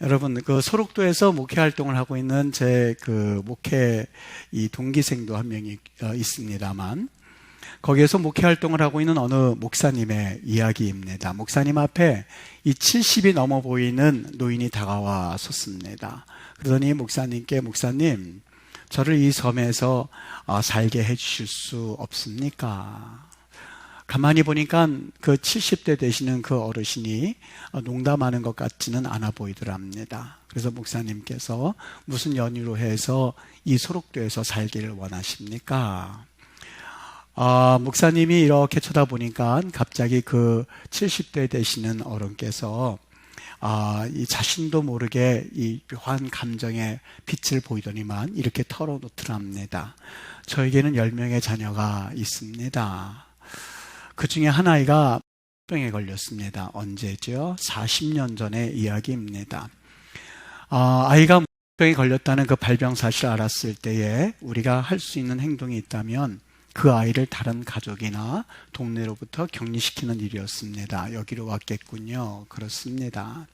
여러분, 그 소록도에서 목회 활동을 하고 있는 제 그 목회 이 동기생도 한 명이 있습니다만, 거기에서 목회 활동을 하고 있는 어느 목사님의 이야기입니다. 목사님 앞에 이 70이 넘어 보이는 노인이 다가와 섰습니다. 그러더니 목사님께, 목사님, 저를 이 섬에서 살게 해주실 수 없습니까? 가만히 보니까 그 70대 되시는 그 어르신이 농담하는 것 같지는 않아 보이더랍니다. 그래서 목사님께서 무슨 연유로 해서 이 소록도에서 살기를 원하십니까? 목사님이 이렇게 쳐다보니까 갑자기 그 70대 되시는 어른께서 이 자신도 모르게 이 묘한 감정의 빛을 보이더니만 이렇게 털어놓더랍니다. 저에게는 10명의 자녀가 있습니다. 그 중에 한 아이가 병에 걸렸습니다. 언제죠? 40년 전의 이야기입니다. 아이가 병에 걸렸다는 그 발병 사실을 알았을 때에 우리가 할 수 있는 행동이 있다면 그 아이를 다른 가족이나 동네로부터 격리시키는 일이었습니다. 여기로 왔겠군요. 그렇습니다.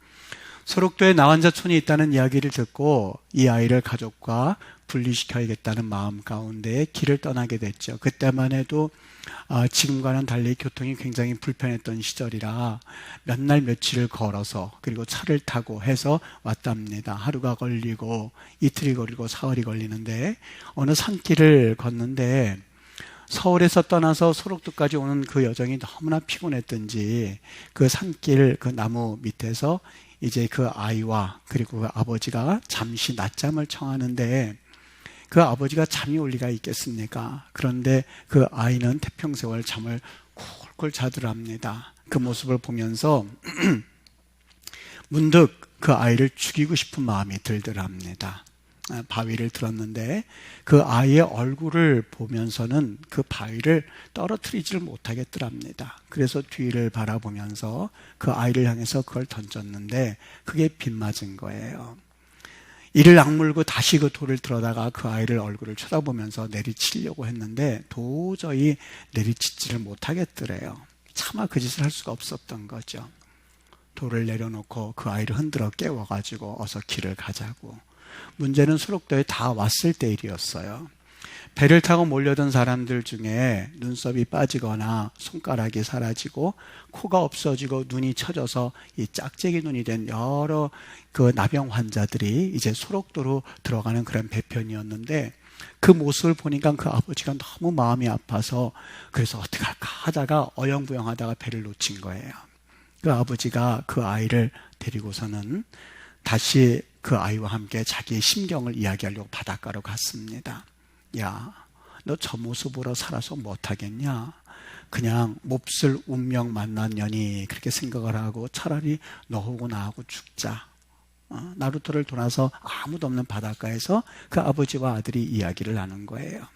소록도에 나환자촌이 있다는 이야기를 듣고 이 아이를 가족과 분리시켜야겠다는 마음 가운데 길을 떠나게 됐죠. 그때만 해도 지금과는 달리 교통이 굉장히 불편했던 시절이라 몇 날 며칠을 걸어서 그리고 차를 타고 해서 왔답니다. 하루가 걸리고 이틀이 걸리고 사흘이 걸리는데 어느 산길을 걷는데 서울에서 떠나서 소록도까지 오는 그 여정이 너무나 피곤했던지 그 산길 그 나무 밑에서 이제 그 아이와 그리고 그 아버지가 잠시 낮잠을 청하는데 그 아버지가 잠이 올 리가 있겠습니까? 그런데 그 아이는 태평세월 잠을 쿨쿨 자더랍니다. 그 모습을 보면서 문득 그 아이를 죽이고 싶은 마음이 들더랍니다. 바위를 들었는데 그 아이의 얼굴을 보면서는 그 바위를 떨어뜨리지를 못하겠더랍니다. 그래서 뒤를 바라보면서 그 아이를 향해서 그걸 던졌는데 그게 빗맞은 거예요. 이를 악물고 다시 그 돌을 들어다가 그 아이를 얼굴을 쳐다보면서 내리치려고 했는데 도저히 내리치지를 못하겠더래요. 차마 그 짓을 할 수가 없었던 거죠. 돌을 내려놓고 그 아이를 흔들어 깨워가지고 어서 길을 가자고. 문제는 소록도에 다 왔을 때 일이었어요. 배를 타고 몰려든 사람들 중에 눈썹이 빠지거나 손가락이 사라지고 코가 없어지고 눈이 처져서 이 짝짝이 눈이 된 여러 그 나병 환자들이 이제 소록도로 들어가는 그런 배편이었는데 그 모습을 보니까 그 아버지가 너무 마음이 아파서 그래서 어떻게 할까 하다가 어영부영하다가 배를 놓친 거예요. 그 아버지가 그 아이를 데리고서는 다시 그 아이와 함께 자기의 심경을 이야기하려고 바닷가로 갔습니다. 야, 너 저 모습으로 살아서 못하겠냐? 그냥 몹쓸 운명 만났냐니 그렇게 생각을 하고 차라리 너하고 나하고 죽자. 나루토를 돌아서 아무도 없는 바닷가에서 그 아버지와 아들이 이야기를 나눈 거예요.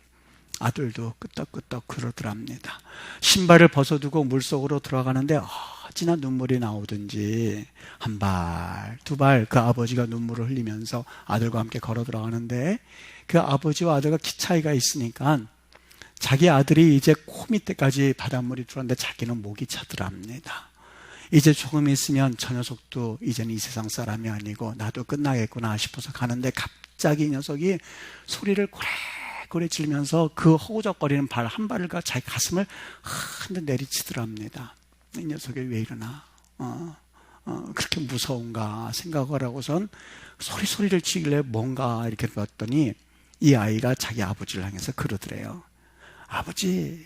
아들도 끄떡끄떡 그러더랍니다. 신발을 벗어두고 물속으로 들어가는데 어찌나 눈물이 나오든지 한 발, 두 발 그 아버지가 눈물을 흘리면서 아들과 함께 걸어 들어가는데 그 아버지와 아들과 키 차이가 있으니까 자기 아들이 이제 코 밑에까지 바닷물이 들어왔는데 자기는 목이 차더랍니다. 이제 조금 있으면 저 녀석도 이제는 이 세상 사람이 아니고 나도 끝나겠구나 싶어서 가는데 갑자기 이 녀석이 소리를 고래고래 지르면서 그 허우적거리는 발 한 발을 자기 가슴을 한번 내리치더랍니다. 이 녀석이 왜 이러나 그렇게 무서운가 생각을 하고선 소리를 치길래 뭔가 이렇게 봤더니 이 아이가 자기 아버지를 향해서 그러더래요. 아버지,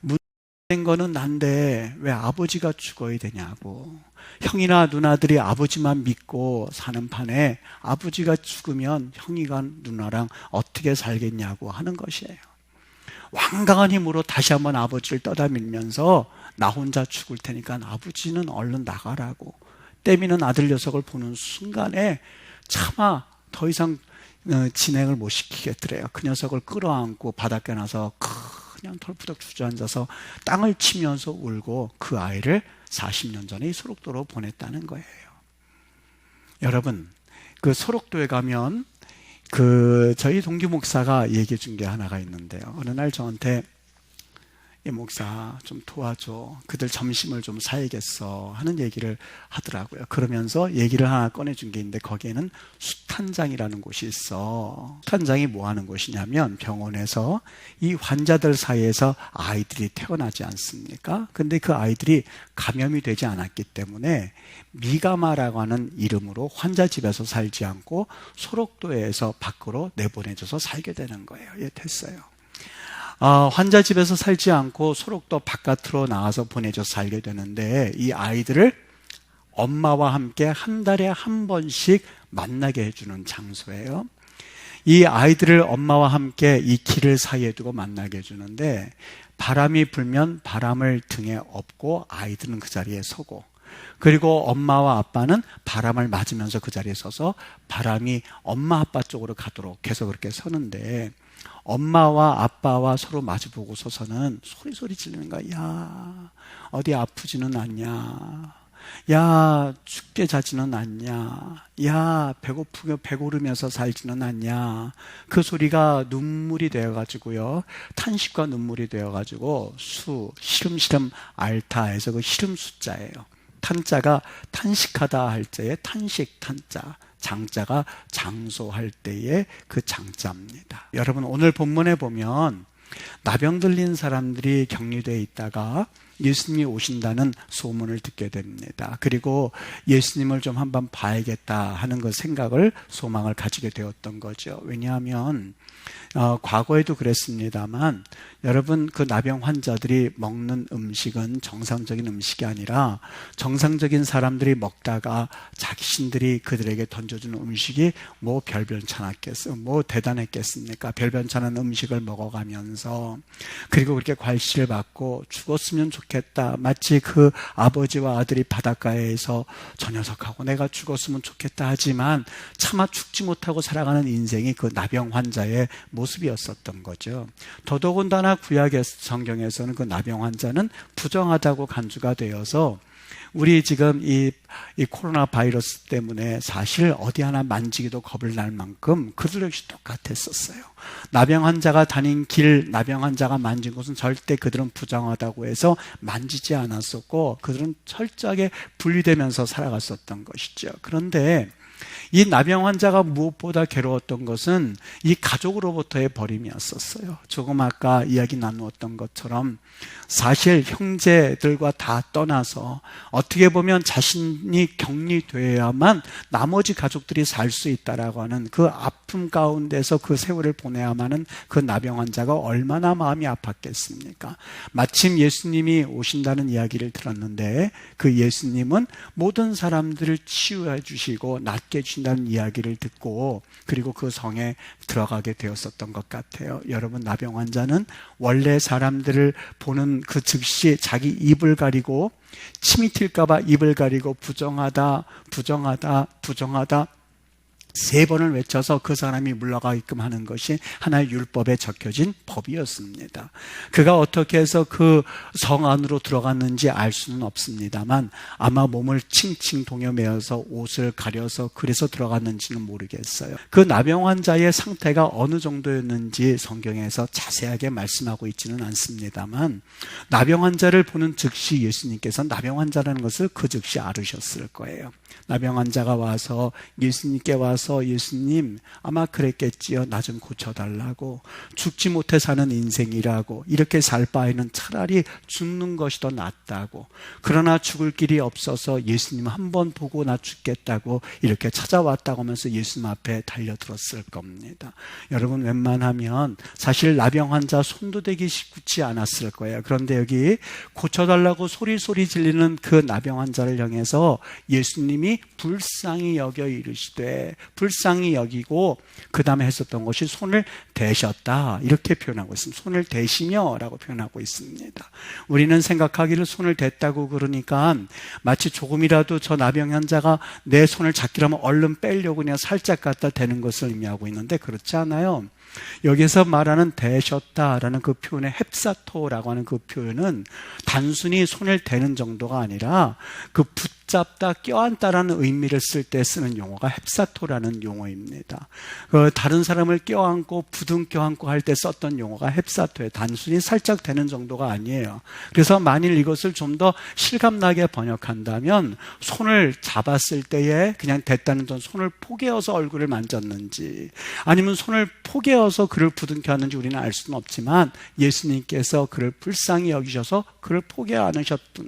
문제된 거는 난데 왜 아버지가 죽어야 되냐고. 형이나 누나들이 아버지만 믿고 사는 판에 아버지가 죽으면 형이가 누나랑 어떻게 살겠냐고 하는 것이에요. 완강한 힘으로 다시 한번 아버지를 떠다밀면서 나 혼자 죽을 테니까 아버지는 얼른 나가라고 때미는 아들 녀석을 보는 순간에 차마 더 이상 진행을 못 시키겠더래요. 그 녀석을 끌어안고 바닷가에 나서 그냥 털푸덕 주저앉아서 땅을 치면서 울고 그 아이를 40년 전에 이 소록도로 보냈다는 거예요. 여러분, 그 소록도에 가면 저희 동기 목사가 얘기해 준 게 하나가 있는데요. 어느 날 저한테 목사 좀 도와줘. 그들 점심을 좀 사야겠어. 하는 얘기를 하더라고요. 그러면서 얘기를 하나 꺼내준 게 있는데 거기에는 수탄장이라는 곳이 있어. 수탄장이 뭐 하는 곳이냐면 병원에서 이 환자들 사이에서 아이들이 태어나지 않습니까? 근데 그 아이들이 감염이 되지 않았기 때문에 미가마라고 하는 이름으로 환자 집에서 살지 않고 소록도에서 밖으로 내보내줘서 살게 되는 거예요. 예, 됐어요. 환자 집에서 살지 않고 소록도 바깥으로 나와서 보내줘서 살게 되는데 이 아이들을 엄마와 함께 한 달에 한 번씩 만나게 해주는 장소예요. 이 아이들을 엄마와 함께 이 길을 사이에 두고 만나게 해주는데 바람이 불면 바람을 등에 업고 아이들은 그 자리에 서고 그리고 엄마와 아빠는 바람을 맞으면서 그 자리에 서서 바람이 엄마 아빠 쪽으로 가도록 계속 그렇게 서는데 엄마와 아빠와 서로 마주보고 서서는 소리 지르는 거야. 야, 어디 아프지는 않냐. 야, 춥게 자지는 않냐. 야, 배고프게 배고르면서 살지는 않냐. 그 소리가 눈물이 되어가지고요. 탄식과 눈물이 되어가지고 시름시름 앓다해서 그 시름 숫자예요. 탄자가 탄식하다 할 때의 탄식 탄자, 장자가 장소할 때의 그 장자입니다. 여러분 오늘 본문에 보면 나병 들린 사람들이 격리되어 있다가 예수님이 오신다는 소문을 듣게 됩니다. 그리고 예수님을 좀 한번 봐야겠다 하는 그 생각을 소망을 가지게 되었던 거죠. 왜냐하면 과거에도 그랬습니다만 여러분 그 나병 환자들이 먹는 음식은 정상적인 음식이 아니라 정상적인 사람들이 먹다가 자신들이 그들에게 던져주는 음식이 뭐 별변찮았겠어, 뭐 대단했겠습니까? 별변찮은 음식을 먹어가면서 그리고 그렇게 괄시를 받고 죽었으면 좋겠다. 마치 그 아버지와 아들이 바닷가에서 저 녀석하고 내가 죽었으면 좋겠다 하지만 차마 죽지 못하고 살아가는 인생이 그 나병 환자의 모습이었었던 거죠. 더더군다나 구약의 성경에서는 그 나병 환자는 부정하다고 간주가 되어서 우리 지금 이 코로나 바이러스 때문에 사실 어디 하나 만지기도 겁을 날 만큼 그들 역시 똑같았었어요. 나병 환자가 다닌 길, 나병 환자가 만진 곳은 절대 그들은 부정하다고 해서 만지지 않았었고 그들은 철저하게 분리되면서 살아갔었던 것이죠. 그런데 이 나병 환자가 무엇보다 괴로웠던 것은 이 가족으로부터의 버림이었었어요. 조금 아까 이야기 나누었던 것처럼 사실 형제들과 다 떠나서 어떻게 보면 자신이 격리되어야만 나머지 가족들이 살 수 있다라고 하는 그 아픔 가운데서 그 세월을 보내야만 하는 그 나병 환자가 얼마나 마음이 아팠겠습니까? 마침 예수님이 오신다는 이야기를 들었는데 그 예수님은 모든 사람들을 치유해 주시고 낫게 해주신다는 이야기를 듣고 그리고 그 성에 들어가게 되었었던 것 같아요. 여러분 나병 환자는 원래 사람들을 보는 그 즉시 자기 입을 가리고 침이 튈까 봐 입을 가리고 부정하다 3번을 외쳐서 그 사람이 물러가게끔 하는 것이 하나의 율법에 적혀진 법이었습니다. 그가 어떻게 해서 그 성 안으로 들어갔는지 알 수는 없습니다만 아마 몸을 칭칭 동여매어서 옷을 가려서 그래서 들어갔는지는 모르겠어요. 그 나병 환자의 상태가 어느 정도였는지 성경에서 자세하게 말씀하고 있지는 않습니다만 나병 환자를 보는 즉시 예수님께서 나병 환자라는 것을 그 즉시 알으셨을 거예요. 나병 환자가 와서 예수님께 와서 예수님 아마 그랬겠지요. 나 좀 고쳐달라고. 죽지 못해 사는 인생이라고. 이렇게 살 바에는 차라리 죽는 것이 더 낫다고. 그러나 죽을 길이 없어서 예수님 한번 보고 나 죽겠다고 이렇게 찾아왔다고 하면서 예수님 앞에 달려들었을 겁니다. 여러분 웬만하면 사실 나병 환자 손도 대기 쉽지 않았을 거예요. 그런데 여기 고쳐달라고 소리 질리는 그 나병 환자를 향해서 예수님이 불쌍히 여겨 이르시되 불쌍히 여기고 그 다음에 했었던 것이 손을 대셨다 이렇게 표현하고 있습니다. 손을 대시며 라고 표현하고 있습니다. 우리는 생각하기를 손을 댔다고 그러니까 마치 조금이라도 저 나병 환자가 내 손을 잡기로 하면 얼른 빼려고 그냥 살짝 갖다 대는 것을 의미하고 있는데 그렇지 않아요. 여기서 말하는 대셨다라는 그 표현의 헵사토라고 하는 그 표현은 단순히 손을 대는 정도가 아니라 그 붙잡다, 껴안다라는 의미를 쓸 때 쓰는 용어가 헵사토라는 용어입니다. 다른 사람을 껴안고 부둥 껴안고 할 때 썼던 용어가 헵사토예요. 단순히 살짝 대는 정도가 아니에요. 그래서 만일 이것을 좀 더 실감나게 번역한다면 손을 잡았을 때에 그냥 됐다는 건 손을 포개어서 얼굴을 만졌는지 아니면 손을 포개어서 그를 부둥켜 안는지 우리는 알 수는 없지만 예수님께서 그를 불쌍히 여기셔서 그를 포개 안으셨던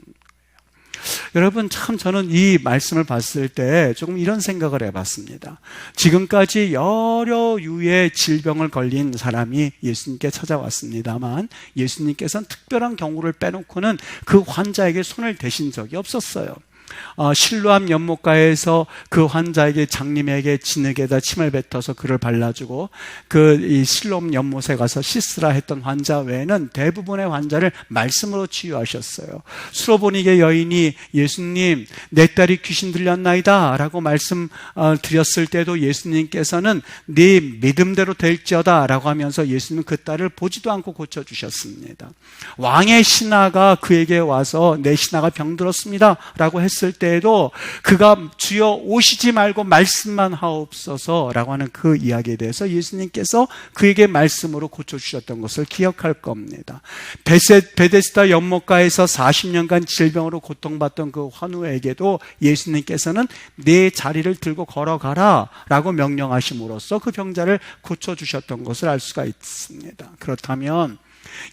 여러분, 참 저는 이 말씀을 봤을 때 조금 이런 생각을 해봤습니다. 지금까지 여러 유의 질병을 걸린 사람이 예수님께 찾아왔습니다만 예수님께서는 특별한 경우를 빼놓고는 그 환자에게 손을 대신 적이 없었어요. 실로암 연못가에서 그 환자에게 장님에게 진흙에다 침을 뱉어서 그를 발라주고 이 실로암 연못에 가서 씻으라 했던 환자 외에는 대부분의 환자를 말씀으로 치유하셨어요. 수로보니게 여인이 예수님 내 딸이 귀신 들렸나이다 라고 말씀 드렸을 때도 예수님께서는 네 믿음대로 될지어다 라고 하면서 예수님은 그 딸을 보지도 않고 고쳐주셨습니다. 왕의 신하가 그에게 와서 내 신하가 병들었습니다 라고 했을 때에도 그가 주여 오시지 말고 말씀만 하옵소서 라고 하는 그 이야기에 대해서 예수님께서 그에게 말씀으로 고쳐주셨던 것을 기억할 겁니다. 베데스다 연못가에서 40년간 질병으로 고통받던 그 환우에게도 예수님께서는 내 자리를 들고 걸어가라 라고 명령하심으로써 그 병자를 고쳐주셨던 것을 알 수가 있습니다. 그렇다면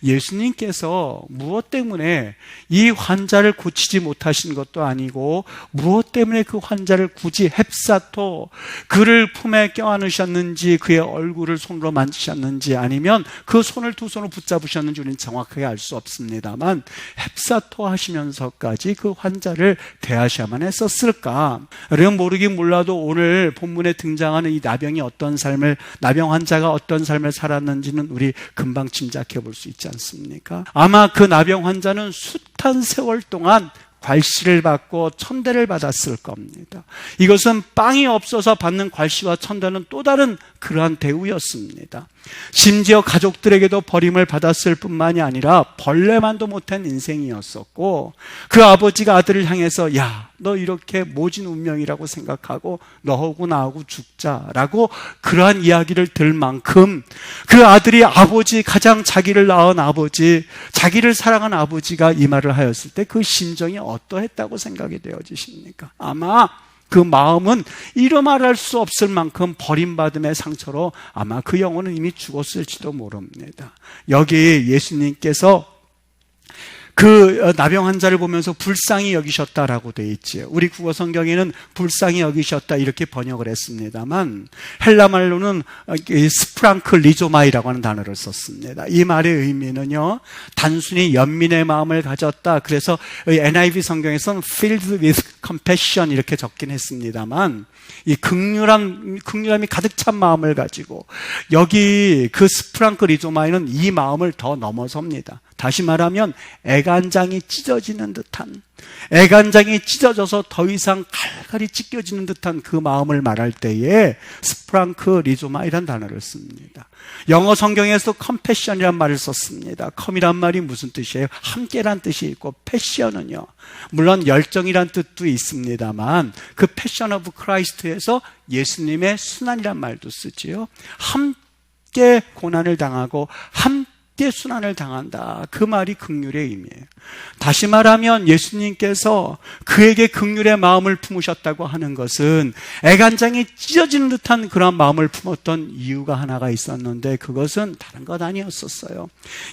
예수님께서 무엇 때문에 이 환자를 고치지 못하신 것도 아니고 무엇 때문에 그 환자를 굳이 헵사토 그를 품에 껴안으셨는지 그의 얼굴을 손으로 만지셨는지 아니면 그 손을 두 손으로 붙잡으셨는지 우리는 정확하게 알 수 없습니다만 헵사토 하시면서까지 그 환자를 대하셔야만 했었을까? 여러분 모르긴 몰라도 오늘 본문에 등장하는 이 나병 환자가 어떤 삶을 살았는지는 우리 금방 짐작해 볼 수 있지 않습니까? 아마 그 나병 환자는 숱한 세월 동안 괄시를 받고 천대를 받았을 겁니다. 이것은 빵이 없어서 받는 괄시와 천대는 또 다른 그러한 대우였습니다. 심지어 가족들에게도 버림을 받았을 뿐만이 아니라 벌레만도 못한 인생이었었고 그 아버지가 아들을 향해서 야, 너 이렇게 모진 운명이라고 생각하고 너하고 나하고 죽자라고 그러한 이야기를 들 만큼 그 아들이 아버지 가장 자기를 낳은 아버지 자기를 사랑한 아버지가 이 말을 하였을 때 그 심정이 어떠했다고 생각이 되어지십니까? 아마 그 마음은 이루 말할 수 없을 만큼 버림받음의 상처로 아마 그 영혼은 이미 죽었을지도 모릅니다. 여기 예수님께서 그 나병 환자를 보면서 불쌍히 여기셨다라고 되어 있지요. 우리 국어 성경에는 불쌍히 여기셨다 이렇게 번역을 했습니다만 헬라 말로는 스프랑크 리조마이라고 하는 단어를 썼습니다. 이 말의 의미는요, 단순히 연민의 마음을 가졌다. 그래서 NIV 성경에서는 filled with compassion 이렇게 적긴 했습니다만 이 극률함이 가득 찬 마음을 가지고 여기 그 스프랑크 리조마이는 이 마음을 더 넘어섭니다. 다시 말하면 애간장이 찢어지는 듯한 애간장이 찢어져서 더 이상 칼칼이 찢겨지는 듯한 그 마음을 말할 때에 스프랑크 리조마이라는 단어를 씁니다. 영어 성경에서 컴패션이란 말을 썼습니다. 컴이란 말이 무슨 뜻이에요? 함께란 뜻이 있고 패션은요 물론 열정이란 뜻도 있습니다만 그 패션 오브 크라이스트에서 예수님의 순환이란 말도 쓰지요. 함께 고난을 당하고 함께 순환을 당한다. 그 말이 긍휼의 의미예요. 다시 말하면 예수님께서 그에게 긍휼의 마음을 품으셨다고 하는 것은 애간장이 찢어지는 듯한 그런 마음을 품었던 이유가 하나가 있었는데 그것은 다른 것 아니었었어요.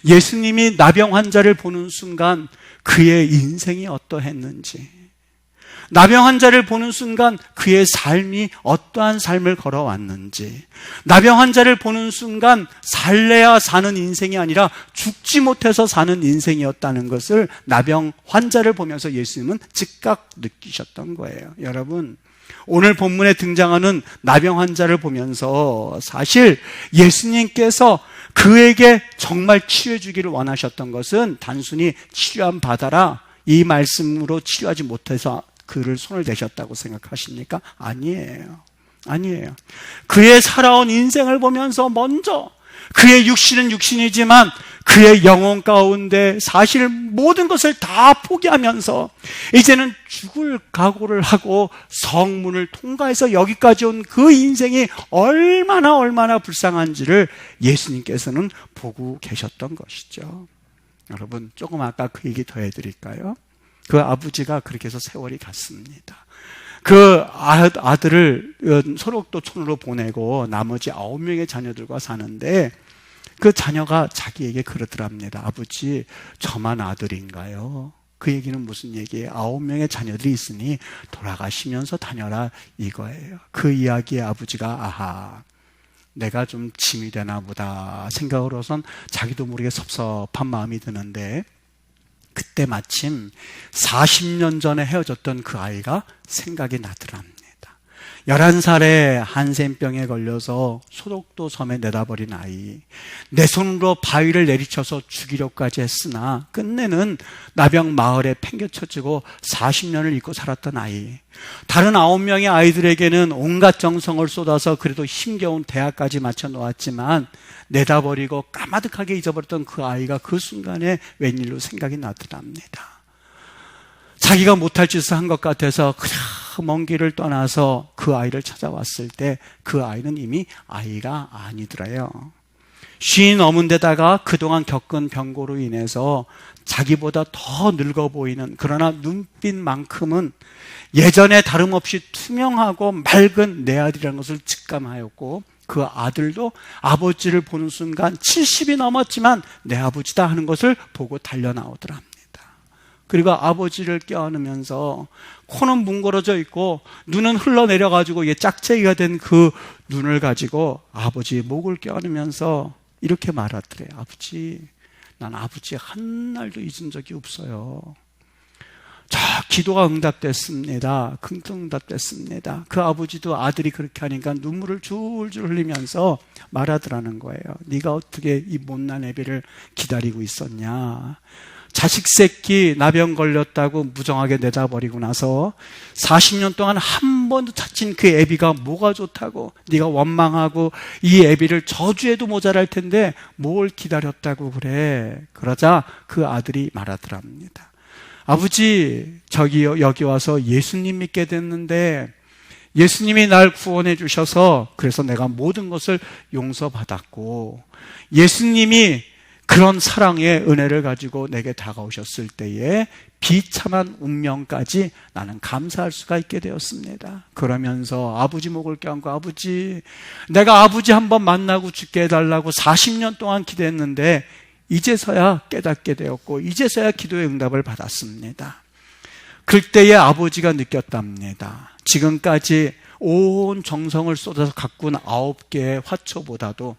예수님이 나병 환자를 보는 순간 그의 인생이 어떠했는지 나병 환자를 보는 순간 그의 삶이 어떠한 삶을 걸어왔는지 나병 환자를 보는 순간 살래야 사는 인생이 아니라 죽지 못해서 사는 인생이었다는 것을 나병 환자를 보면서 예수님은 즉각 느끼셨던 거예요. 여러분 오늘 본문에 등장하는 나병 환자를 보면서 사실 예수님께서 그에게 정말 치유해 주기를 원하셨던 것은 단순히 치료함 받아라 이 말씀으로 치료하지 못해서 그를 손을 대셨다고 생각하십니까? 아니에요. 그의 살아온 인생을 보면서 먼저 그의 육신은 육신이지만 그의 영혼 가운데 사실 모든 것을 다 포기하면서 이제는 죽을 각오를 하고 성문을 통과해서 여기까지 온 그 인생이 얼마나 불쌍한지를 예수님께서는 보고 계셨던 것이죠. 여러분, 조금 아까 그 얘기 더 해드릴까요? 그 아버지가 그렇게 해서 세월이 갔습니다. 그 아들을 소록도촌으로 보내고 나머지 9명의 자녀들과 사는데 그 자녀가 자기에게 그러더랍니다. 아버지, 저만 아들인가요? 그 얘기는 무슨 얘기예요? 9명의 자녀들이 있으니 돌아가시면서 다녀라 이거예요. 그 이야기에 아버지가 아하, 내가 좀 짐이 되나 보다 생각으로선 자기도 모르게 섭섭한 마음이 드는데 그때 마침 40년 전에 헤어졌던 그 아이가 생각이 나더랍니다. 11살에 한센병에 걸려서 소록도 섬에 내다버린 아이, 내 손으로 바위를 내리쳐서 죽이려까지 했으나 끝내는 나병 마을에 팽개쳐지고 40년을 잊고 살았던 아이, 다른 9명의 아이들에게는 온갖 정성을 쏟아서 그래도 힘겨운 대학까지 마쳐 놓았지만 내다버리고 까마득하게 잊어버렸던 그 아이가 그 순간에 웬일로 생각이 나더랍니다. 자기가 못할 짓을 한 것 같아서 먼 길을 떠나서 그 아이를 찾아왔을 때 그 아이는 이미 아이가 아니더래요. 50 넘은 데다가 그동안 겪은 병고로 인해서 자기보다 더 늙어 보이는, 그러나 눈빛만큼은 예전에 다름없이 투명하고 맑은 내 아들이라는 것을 직감하였고 그 아들도 아버지를 보는 순간 70이 넘었지만 내 아버지다 하는 것을 보고 달려나오더랍니다. 그리고 아버지를 껴안으면서 코는 뭉그러져 있고 눈은 흘러내려가지고 짝재기가 된 그 눈을 가지고 아버지의 목을 껴안으면서 이렇게 말하더래요. 아버지, 난 아버지 한 날도 잊은 적이 없어요. 자, 기도가 응답됐습니다. 응답됐습니다. 그 아버지도 아들이 그렇게 하니까 눈물을 줄줄 흘리면서 말하더라는 거예요. 네가 어떻게 이 못난 애비를 기다리고 있었냐. 자식 새끼 나병 걸렸다고 무정하게 내다버리고 나서 40년 동안 한 번도 찾힌 그 애비가 뭐가 좋다고, 네가 원망하고 이 애비를 저주해도 모자랄 텐데 뭘 기다렸다고 그래. 그러자 그 아들이 말하더랍니다. 아버지, 여기 와서 예수님 믿게 됐는데 예수님이 날 구원해 주셔서 그래서 내가 모든 것을 용서받았고 예수님이 그런 사랑의 은혜를 가지고 내게 다가오셨을 때에 비참한 운명까지 나는 감사할 수가 있게 되었습니다. 그러면서 아버지 목을 껴안고 아버지, 내가 아버지 한번 만나고 죽게 해달라고 40년 동안 기도했는데 이제서야 깨닫게 되었고 이제서야 기도의 응답을 받았습니다. 그때에 아버지가 느꼈답니다. 지금까지 온 정성을 쏟아서 가꾼 9개의 화초보다도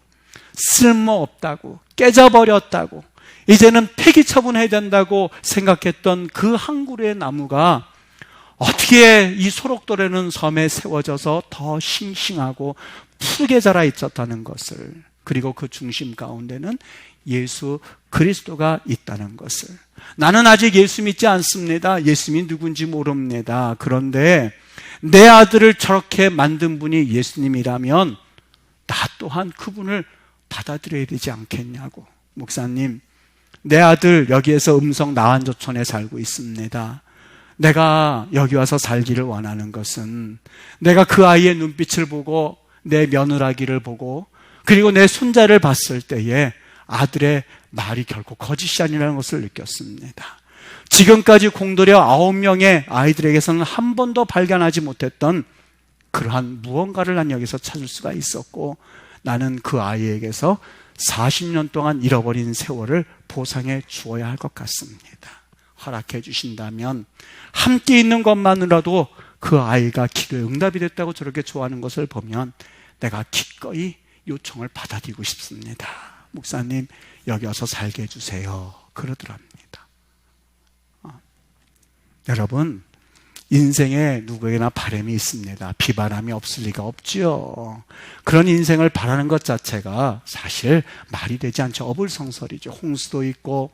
쓸모없다고, 깨져버렸다고, 이제는 폐기 처분해야 된다고 생각했던 그 한 그루의 나무가 어떻게 이 소록도라는 섬에 세워져서 더 싱싱하고 푸르게 자라 있었다는 것을, 그리고 그 중심 가운데는 예수 그리스도가 있다는 것을. 나는 아직 예수 믿지 않습니다. 예수님이 누군지 모릅니다. 그런데 내 아들을 저렇게 만든 분이 예수님이라면 나 또한 그분을 받아들여야 되지 않겠냐고. 목사님, 내 아들 여기에서 음성 나한조촌에 살고 있습니다. 내가 여기 와서 살기를 원하는 것은 내가 그 아이의 눈빛을 보고 내 며느라기를 보고 그리고 내 손자를 봤을 때에 아들의 말이 결코 거짓이 아니라는 것을 느꼈습니다. 지금까지 공들여 9명의 아이들에게서는 한 번도 발견하지 못했던 그러한 무언가를 난 여기서 찾을 수가 있었고 나는 그 아이에게서 40년 동안 잃어버린 세월을 보상해 주어야 할 것 같습니다. 허락해 주신다면 함께 있는 것만으로도 그 아이가 기도에 응답이 됐다고 저렇게 좋아하는 것을 보면 내가 기꺼이 요청을 받아들이고 싶습니다. 목사님, 여기 와서 살게 해주세요. 그러더랍니다. 여러분, 인생에 누구에게나 바람이 있습니다. 비바람이 없을 리가 없지요. 그런 인생을 바라는 것 자체가 사실 말이 되지 않죠. 어불성설이죠. 홍수도 있고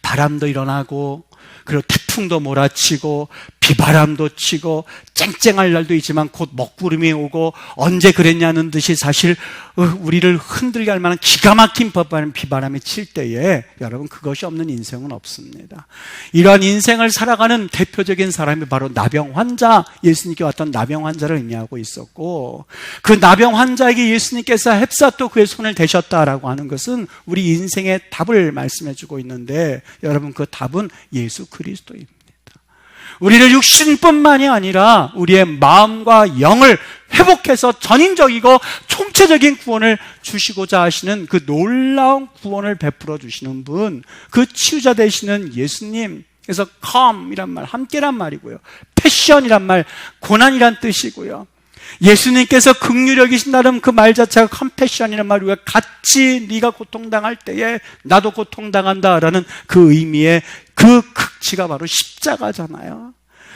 바람도 일어나고 그리고 태풍도 몰아치고 비바람도 치고 쨍쨍할 날도 있지만 곧 먹구름이 오고 언제 그랬냐는 듯이 사실 우리를 흔들게 할 만한 기가 막힌 비바람이 칠 때에 여러분 그것이 없는 인생은 없습니다. 이러한 인생을 살아가는 대표적인 사람이 바로 나병 환자, 예수님께 왔던 나병 환자를 의미하고 있었고, 그 나병 환자에게 예수님께서 헵사토 그의 손을 대셨다라고 하는 것은 우리 인생의 답을 말씀해 주고 있는데, 여러분 그 답은 예수 그리스도입니다. 우리를 육신뿐만이 아니라 우리의 마음과 영을 회복해서 전인적이고 총체적인 구원을 주시고자 하시는 그 놀라운 구원을 베풀어 주시는 분, 그 치유자 되시는 예수님. 그래서 come이란 말, 함께란 말이고요, passion이란 말, 고난이란 뜻이고요, 예수님께서 긍휼히 여기신다는 그 말 자체가 컴패션이라는 말이고요, 같이 네가 고통당할 때에 나도 고통당한다라는 그 의미의 그 극치가 바로 십자가잖아요.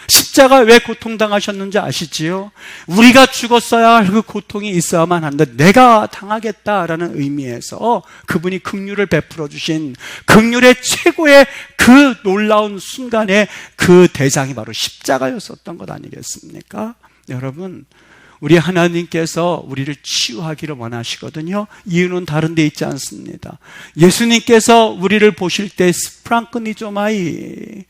십자가 왜 고통당하셨는지 아시지요? 우리가 죽었어야 할 그 고통이 있어야만 한다, 내가 당하겠다라는 의미에서 그분이 긍휼을 베풀어 주신 긍휼의 최고의 그 놀라운 순간에 그 대상이 바로 십자가였었던 것 아니겠습니까? 여러분, 우리 하나님께서 우리를 치유하기를 원하시거든요. 이유는 다른 데 있지 않습니다. 예수님께서 우리를 보실 때 스프랑크니조마이,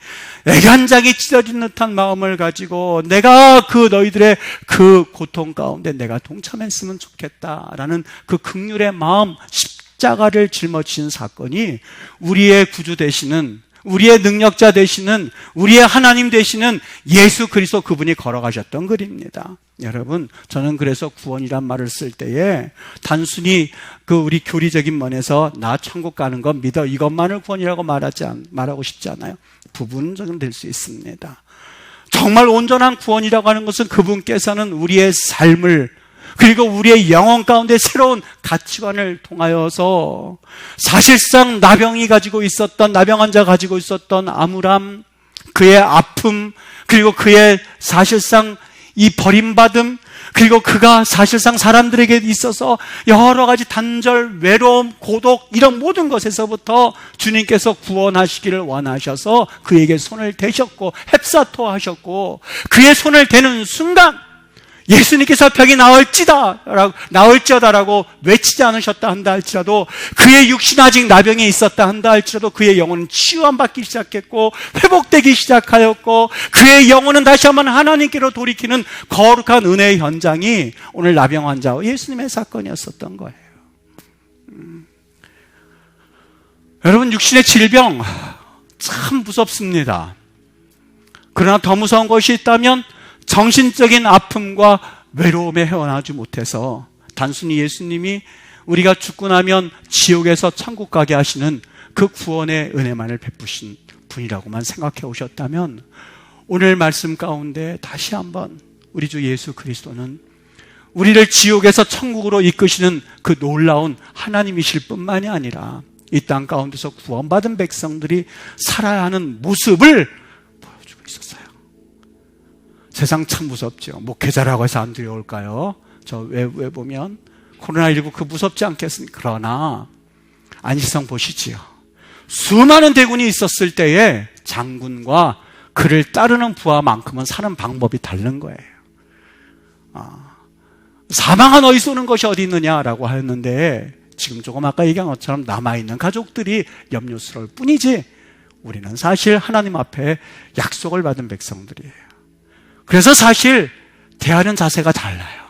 애간장이 찢어진 듯한 마음을 가지고 내가 그 너희들의 그 고통 가운데 내가 동참했으면 좋겠다라는 그 긍휼의 마음, 십자가를 짊어지신 사건이 우리의 구주 되시는, 우리의 능력자 되시는, 우리의 하나님 되시는 예수 그리스도 그분이 걸어가셨던 길입니다. 여러분, 저는 그래서 구원이란 말을 쓸 때에 단순히 그 우리 교리적인 면에서 나 천국 가는 거 믿어 이것만을 구원이라고 말하고 싶지 않아요. 부분적으로 될 수 있습니다. 정말 온전한 구원이라고 하는 것은 그분께서는 우리의 삶을, 그리고 우리의 영혼 가운데 새로운 가치관을 통하여서 사실상 나병 환자가 가지고 있었던 암울함, 그의 아픔, 그리고 그의 사실상 이 버림받음, 그리고 그가 사실상 사람들에게 있어서 여러 가지 단절, 외로움, 고독, 이런 모든 것에서부터 주님께서 구원하시기를 원하셔서 그에게 손을 대셨고 헵사토 하셨고, 그의 손을 대는 순간 예수님께서 병이 나을지어다라고 외치지 않으셨다 한다 할지라도, 그의 육신 아직 나병이 있었다 한다 할지라도 그의 영혼은 치유받기 시작했고 회복되기 시작하였고, 그의 영혼은 다시 한번 하나님께로 돌이키는 거룩한 은혜의 현장이 오늘 나병 환자와 예수님의 사건이었었던 거예요. 여러분, 육신의 질병 참 무섭습니다. 그러나 더 무서운 것이 있다면 정신적인 아픔과 외로움에 헤어나지 못해서 단순히 예수님이 우리가 죽고 나면 지옥에서 천국 가게 하시는 그 구원의 은혜만을 베푸신 분이라고만 생각해 오셨다면, 오늘 말씀 가운데 다시 한번 우리 주 예수 그리스도는 우리를 지옥에서 천국으로 이끄시는 그 놀라운 하나님이실 뿐만이 아니라 이 땅 가운데서 구원받은 백성들이 살아야 하는 모습을 보여주고 있었어요. 세상 참 무섭죠. 목회자라고 해서 안 두려울까요? 저 외부에 보면 코로나19 그 무섭지 않겠습니까? 그러나 안희성 보시지요. 수많은 대군이 있었을 때에 장군과 그를 따르는 부하만큼은 사는 방법이 다른 거예요. 사망한 어디 쏘는 것이 어디 있느냐라고 하였는데, 지금 조금 아까 얘기한 것처럼 남아있는 가족들이 염려스러울 뿐이지 우리는 사실 하나님 앞에 약속을 받은 백성들이에요. 그래서 사실 대하는 자세가 달라요.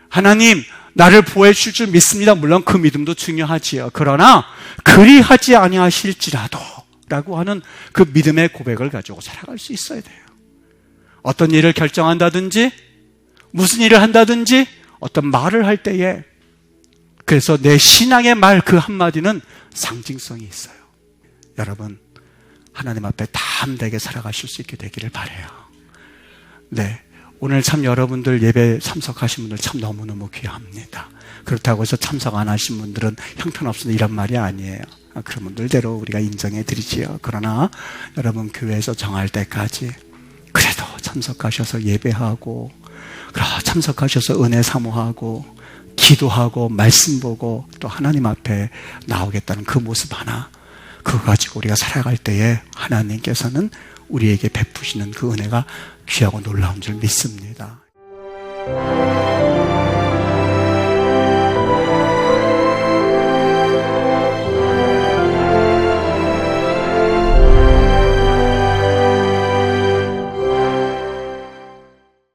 하나님 나를 보호해 주실 줄 믿습니다. 물론 그 믿음도 중요하지요. 그러나 그리하지 아니하실지라도 라고 하는 그 믿음의 고백을 가지고 살아갈 수 있어야 돼요. 어떤 일을 결정한다든지 무슨 일을 한다든지 어떤 말을 할 때에, 그래서 내 신앙의 말 그 한마디는 상징성이 있어요. 여러분, 하나님 앞에 담대하게 살아가실 수 있게 되기를 바라요. 네, 오늘 참 여러분들 예배 참석하신 분들 참 너무너무 귀합니다. 그렇다고 해서 참석 안 하신 분들은 형편없습니다 이런 말이 아니에요. 그런 분들대로 우리가 인정해 드리지요. 그러나 여러분 교회에서 정할 때까지 그래도 참석하셔서 예배하고, 참석하셔서 은혜 사모하고 기도하고 말씀 보고 또 하나님 앞에 나오겠다는 그 모습 하나, 그거 가지고 가지고 우리가 살아갈 때에 하나님께서는 우리에게 베푸시는 그 은혜가 귀하고 놀라운 줄 믿습니다.